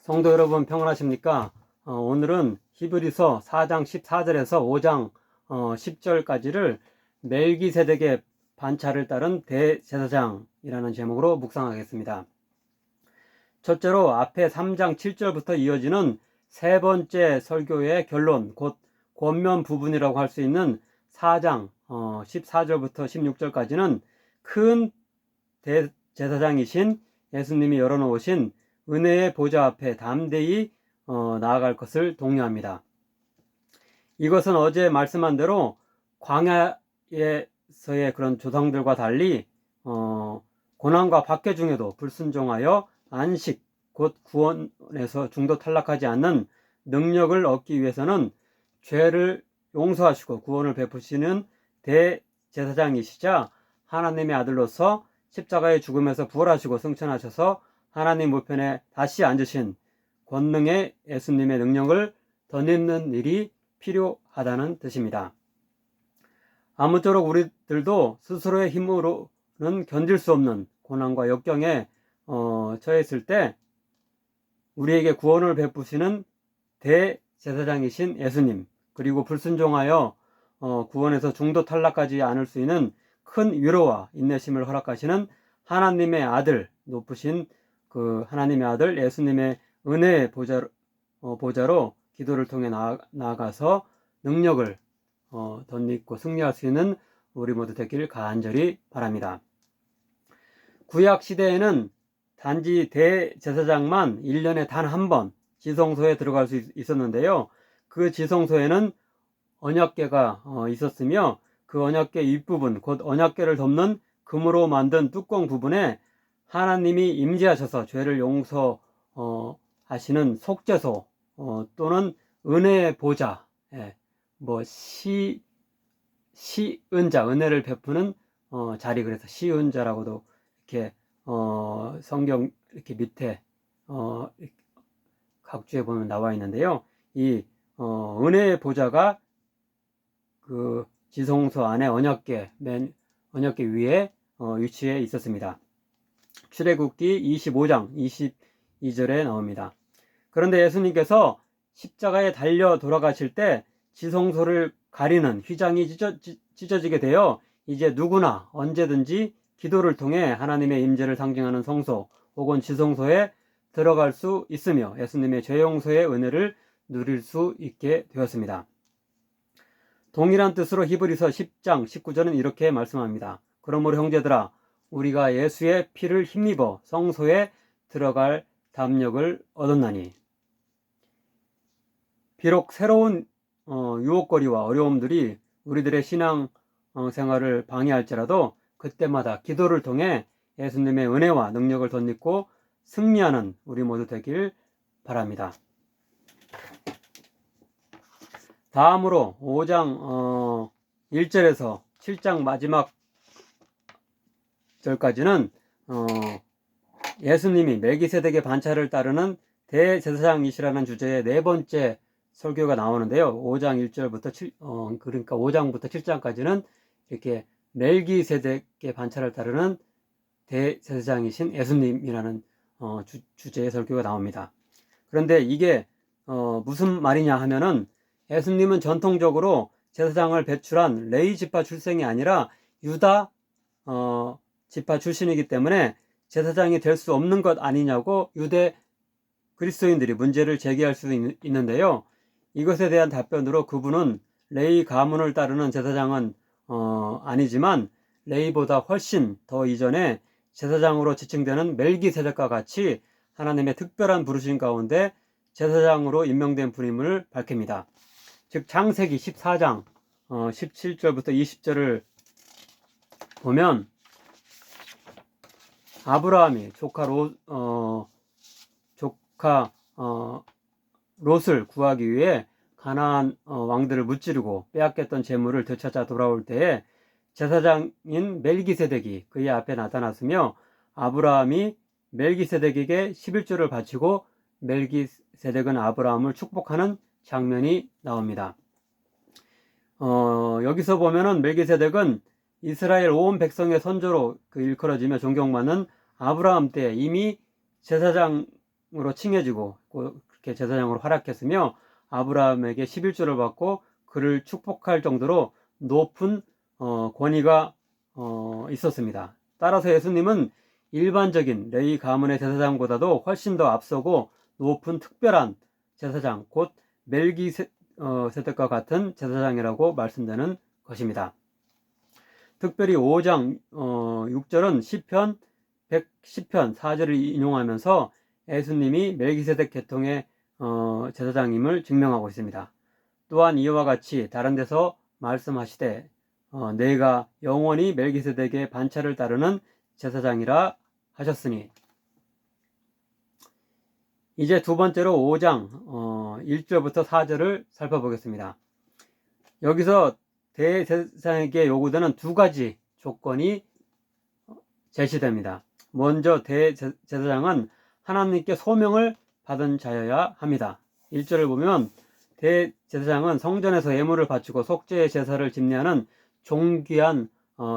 성도 여러분 평안하십니까? 오늘은 히브리서 4장 14절에서 5장 10절까지를 멜기세덱의 반차를 따른 대제사장이라는 제목으로 묵상하겠습니다. 첫째로 앞에 3장 7절부터 이어지는 세 번째 설교의 결론, 곧 권면 부분이라고 할 수 있는 4장 14절부터 16절까지는 큰 대제사장이신 예수님이 열어놓으신 은혜의 보좌 앞에 담대히 나아갈 것을 독려합니다. 이것은 어제 말씀한 대로 광야에서의 그런 조상들과 달리 고난과 박해 중에도 불순종하여 안식, 곧 구원에서 중도 탈락하지 않는 능력을 얻기 위해서는 죄를 용서하시고 구원을 베푸시는 대제사장이시자 하나님의 아들로서 십자가의 죽음에서 부활하시고 승천하셔서 하나님 우편에 다시 앉으신 권능의 예수님의 능력을 덧입는 일이 필요하다는 뜻입니다. 아무쪼록 우리들도 스스로의 힘으로는 견딜 수 없는 고난과 역경에 처했을 때 우리에게 구원을 베푸시는 대제사장이신 예수님, 그리고 불순종하여 구원에서 중도 탈락하지 않을 수 있는 큰 위로와 인내심을 허락하시는 하나님의 아들, 높으신 그 하나님의 아들 예수님의 은혜의 보좌로 기도를 통해 나아가서 능력을 덧입고 승리할 수 있는 우리 모두 되길 간절히 바랍니다. 구약 시대에는 단지 대제사장만 1년에 단 한 번 지성소에 들어갈 수 있었는데요. 그 지성소에는 언약궤가 있었으며 그 언약궤 윗부분, 곧 언약궤를 덮는 금으로 만든 뚜껑 부분에 하나님이 임재하셔서 죄를 용서하시는 속죄소 또는 은혜의 보좌, 시은자, 은혜를 베푸는 자리, 그래서 시은자라고도 이렇게 성경 이렇게 밑에 각주에 보면 나와 있는데요. 이 은혜의 보좌가 그 지성소 안에 언약궤 위에 위치해 있었습니다. 출애굽기 25장 22절에 나옵니다. 그런데 예수님께서 십자가에 달려 돌아가실 때 지성소를 가리는 휘장이 찢어지게 되어 이제 누구나 언제든지 기도를 통해 하나님의 임재를 상징하는 성소 혹은 지성소에 들어갈 수 있으며 예수님의 죄 용서의 은혜를 누릴 수 있게 되었습니다. 동일한 뜻으로 히브리서 10장 19절은 이렇게 말씀합니다. 그러므로 형제들아, 우리가 예수의 피를 힘입어 성소에 들어갈 담력을 얻었나니. 비록 새로운 유혹거리와 어려움들이 우리들의 신앙 생활을 방해할지라도 그때마다 기도를 통해 예수님의 은혜와 능력을 덧입고 승리하는 우리 모두 되길 바랍니다. 다음으로 5장 1절에서 7장 마지막 절까지는 예수님이 멜기세덱의 반차를 따르는 대제사장이시라는 주제의 네 번째 설교가 나오는데요. 5장 1절부터 그러니까 5장부터 7장까지는 이렇게 멜기세덱의 반차를 따르는 대제사장이신 예수님이라는 주제의 설교가 나옵니다. 그런데 이게 무슨 말이냐 하면은 예수님은 전통적으로 제사장을 배출한 레위 지파 출생이 아니라 유다 지파 출신이기 때문에 제사장이 될 수 없는 것 아니냐고 유대 그리스도인들이 문제를 제기할 수 있는데요. 이것에 대한 답변으로 그분은 레위 가문을 따르는 제사장은 아니지만 레위보다 훨씬 더 이전에 제사장으로 지칭되는 멜기세덱과 같이 하나님의 특별한 부르심 가운데 제사장으로 임명된 분임을 밝힙니다. 즉 창세기 14장 17절부터 20절을 보면 아브라함이 조카 롯을 구하기 위해 가나안 왕들을 무찌르고 빼앗겼던 재물을 되찾아 돌아올 때에 제사장인 멜기세덱이 그의 앞에 나타났으며 아브라함이 멜기세덱에게 11조를 바치고 멜기세덱은 아브라함을 축복하는 장면이 나옵니다. 여기서 보면은 멜기세덱은 이스라엘 온 백성의 선조로 일컬어지며 존경받는 아브라함 때 이미 제사장으로 제사장으로 칭해지고 그렇게 제사장으로 활약했으며 아브라함에게 11조를 받고 그를 축복할 정도로 높은 권위가 있었습니다. 따라서 예수님은 일반적인 레위 가문의 제사장보다도 훨씬 더 앞서고 높은 특별한 제사장, 곧 멜기세덱과 같은 제사장이라고 말씀되는 것입니다. 특별히 5장 6절은 시편 110편 4절을 인용하면서 예수님이 멜기세덱 계통의 제사장임을 증명하고 있습니다. 또한 이와 같이 다른 데서 말씀하시되 내가 영원히 멜기세덱의 반차를 따르는 제사장이라 하셨으니. 이제 두 번째로 5장 1절부터 4절을 살펴보겠습니다. 여기서 대제사장에게 요구되는 두 가지 조건이 제시됩니다. 먼저 대제사장은 하나님께 소명을 받은 자여야 합니다. 1절을 보면 대제사장은 성전에서 예물을 바치고 속죄의 제사를 집례하는 존귀한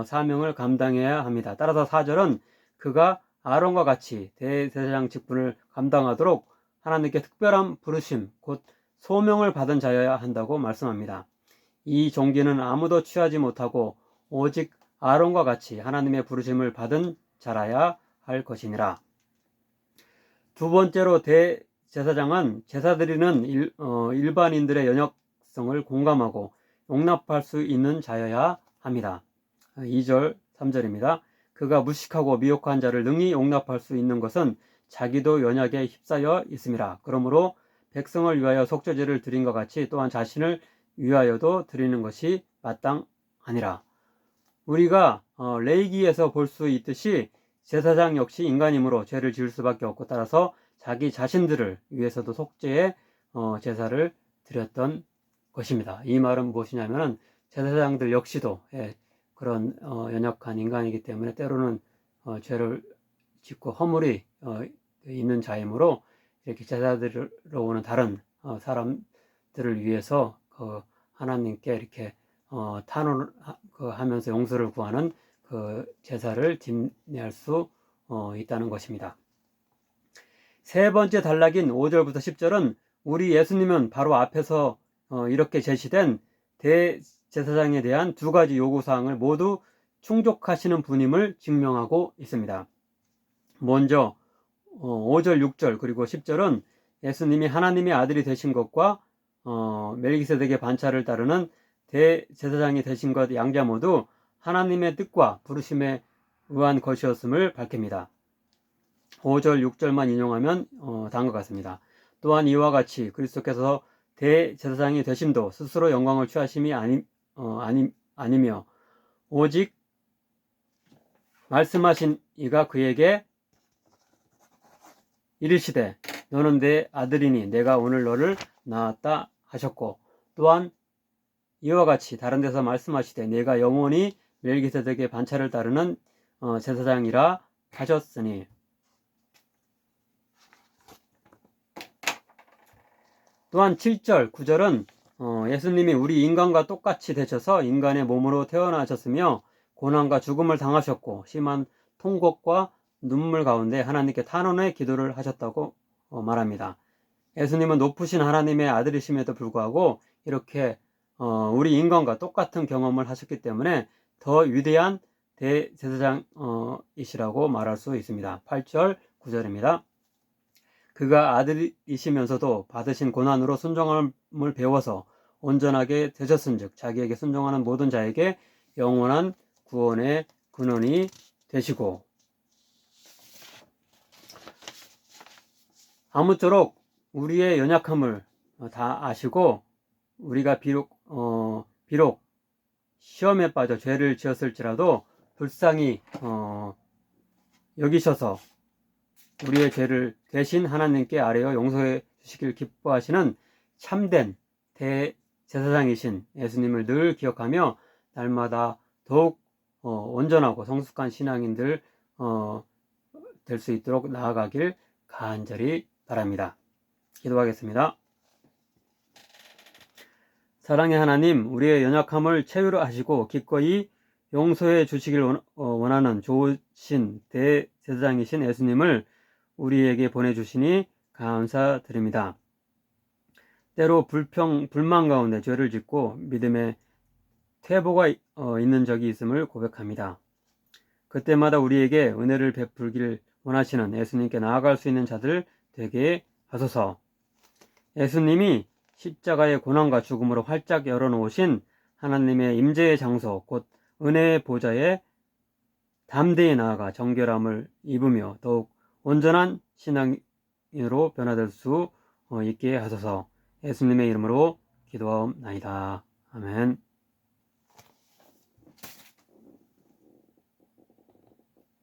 사명을 감당해야 합니다. 따라서 4절은 그가 아론과 같이 대제사장 직분을 감당하도록 하나님께 특별한 부르심, 곧 소명을 받은 자여야 한다고 말씀합니다. 이 종기는 아무도 취하지 못하고 오직 아론과 같이 하나님의 부르심을 받은 자라야 할 것이니라. 두 번째로 대제사장은 제사 드리는 일반인들의 연약성을 공감하고 용납할 수 있는 자여야 합니다. 2절, 3절입니다. 그가 무식하고 미혹한 자를 능히 용납할 수 있는 것은 자기도 연약에 휩싸여 있음이라. 그러므로 백성을 위하여 속죄제를 드린 것 같이 또한 자신을 위하여도 드리는 것이 마땅하니라. 우리가 레위기에서 볼 수 있듯이 제사장 역시 인간이므로 죄를 지을 수밖에 없고 따라서 자기 자신들을 위해서도 속죄의 제사를 드렸던 것입니다. 이 말은 무엇이냐면 제사장들 역시도 그런 연약한 인간이기 때문에 때로는 죄를 짓고 허물이 있는 자이므로 이렇게 제사 드리러 오는 다른 사람들을 위해서 하나님께 이렇게 탄원하면서 용서를 구하는 그 제사를 집례할 수 있다는 것입니다. 세 번째 단락인 5절부터 10절은 우리 예수님은 바로 앞에서 이렇게 제시된 대제사장에 대한 두 가지 요구사항을 모두 충족하시는 분임을 증명하고 있습니다. 먼저 5절, 6절 그리고 10절은 예수님이 하나님의 아들이 되신 것과 멜기세덱의 반차를 따르는 대제사장이 되신 것 양자 모두 하나님의 뜻과 부르심에 의한 것이었음을 밝힙니다. 5절, 6절만 인용하면 다음과 같습니다. 또한 이와 같이 그리스도께서 대제사장이 되심도 스스로 영광을 취하심이 아니며 오직 말씀하신 이가 그에게 이르시되 너는 내 아들이니 내가 오늘 너를 낳았다 하셨고 또한 이와 같이 다른 데서 말씀하시되 내가 영원히 멜기세덱의 반차를 따르는 제사장이라 하셨으니. 또한 7절, 9절은 예수님이 우리 인간과 똑같이 되셔서 인간의 몸으로 태어나셨으며 고난과 죽음을 당하셨고 심한 통곡과 눈물 가운데 하나님께 탄원의 기도를 하셨다고 말합니다. 예수님은 높으신 하나님의 아들이심에도 불구하고 이렇게 우리 인간과 똑같은 경험을 하셨기 때문에 더 위대한 대제사장이시라고 말할 수 있습니다. 8절, 9절입니다. 그가 아들이시면서도 받으신 고난으로 순종함을 배워서 온전하게 되셨은즉 자기에게 순종하는 모든 자에게 영원한 구원의 근원이 되시고. 아무쪼록 우리의 연약함을 다 아시고 우리가 비록 시험에 빠져 죄를 지었을지라도 불쌍히 여기셔서 우리의 죄를 대신 하나님께 아뢰어 용서해 주시길 기뻐하시는 참된 대제사장이신 예수님을 늘 기억하며 날마다 더욱 온전하고 성숙한 신앙인들 될 수 있도록 나아가길 간절히 바랍니다. 기도하겠습니다. 사랑의 하나님, 우리의 연약함을 체휼하시고 기꺼이 용서해 주시길 원하는 좋으신 대제사장이신 예수님을 우리에게 보내주시니 감사드립니다. 때로 불만 가운데 죄를 짓고 믿음의 퇴보가 있는 적이 있음을 고백합니다. 그때마다 우리에게 은혜를 베풀길 원하시는 예수님께 나아갈 수 있는 자들 되게 하소서. 예수님이 십자가의 고난과 죽음으로 활짝 열어놓으신 하나님의 임재의 장소, 곧 은혜의 보좌에 담대히 나아가 정결함을 입으며 더욱 온전한 신앙인으로 변화될 수 있게 하소서. 예수님의 이름으로 기도하옵나이다. 아멘.